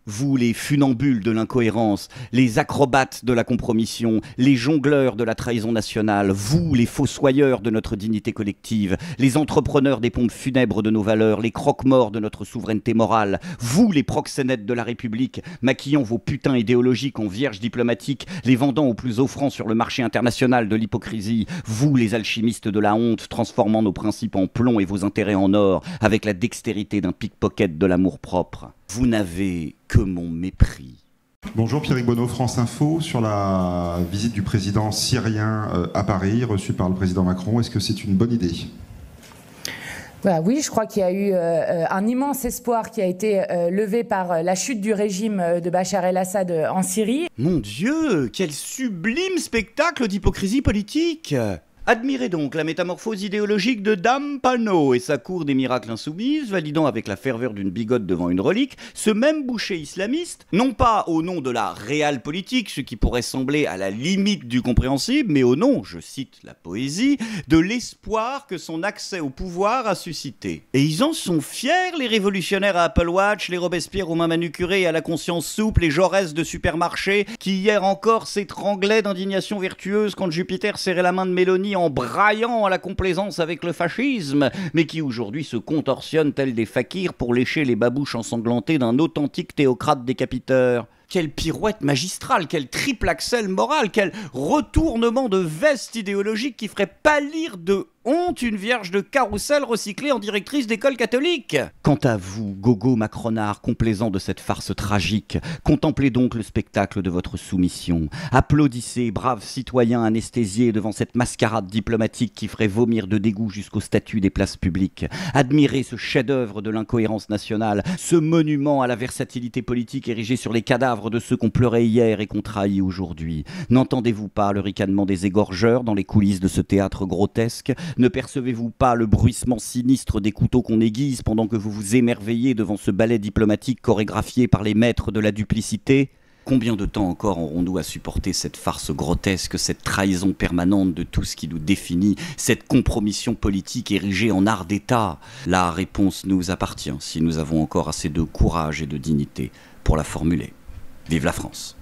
Vous, les funambules de l'incohérence, les acrobates de la compromission, les jongleurs de la trahison nationale, vous, les fossoyeurs de notre dignité collective, les entrepreneurs des pompes funèbres de nos valeurs, les croque-morts de notre souveraineté morale, vous, les proxénètes de la République, maquillant vos putains idéologiques en vierges diplomatiques, les vendant aux plus offrants sur le marché international de l'hypocrisie, vous, les alchimistes de la honte, transformant nos principes en plomb et vos intérêts en or, avec la dextérité d'un pickpocket de l'amour-propre. Vous n'avez que mon mépris. Bonjour, Pierrick Bonneau, France Info. Sur la visite du président syrien à Paris, reçue par le président Macron, est-ce que c'est une bonne idée ? Voilà, oui, je crois qu'il y a eu un immense espoir qui a été levé par la chute du régime de Bachar el-Assad en Syrie. Mon Dieu, quel sublime spectacle d'hypocrisie politique! Admirez donc la métamorphose idéologique de Dame Panot et sa cour des miracles insoumises, validant avec la ferveur d'une bigote devant une relique, ce même boucher islamiste, non pas au nom de la réelle politique, ce qui pourrait sembler à la limite du compréhensible, mais au nom, je cite la poésie, de l'espoir que son accès au pouvoir a suscité. Et ils en sont fiers, les révolutionnaires à Apple Watch, les Robespierre aux mains manucurées et à la conscience souple, les Jaurès de supermarché, qui hier encore s'étranglaient d'indignation vertueuse quand Jupiter serrait la main de Mélanie en braillant à la complaisance avec le fascisme, mais qui aujourd'hui se contorsionnent tels des fakirs pour lécher les babouches ensanglantées d'un authentique théocrate décapiteur. Quelle pirouette magistrale, quel triple axel moral, quel retournement de veste idéologique qui ferait pâlir de honte une vierge de carrousel recyclée en directrice d'école catholique. Quant à vous, gogo macronard complaisant de cette farce tragique, contemplez donc le spectacle de votre soumission. Applaudissez, braves citoyens anesthésiés devant cette mascarade diplomatique qui ferait vomir de dégoût jusqu'au statut des places publiques. Admirez ce chef-d'œuvre de l'incohérence nationale, ce monument à la versatilité politique érigé sur les cadavres de ceux qu'on pleurait hier et qu'on trahit aujourd'hui. N'entendez-vous pas le ricanement des égorgeurs dans les coulisses de ce théâtre grotesque ? Ne percevez-vous pas le bruissement sinistre des couteaux qu'on aiguise pendant que vous vous émerveillez devant ce ballet diplomatique chorégraphié par les maîtres de la duplicité ? Combien de temps encore aurons-nous à supporter cette farce grotesque, cette trahison permanente de tout ce qui nous définit, cette compromission politique érigée en art d'État ? La réponse nous appartient si nous avons encore assez de courage et de dignité pour la formuler. Vive la France!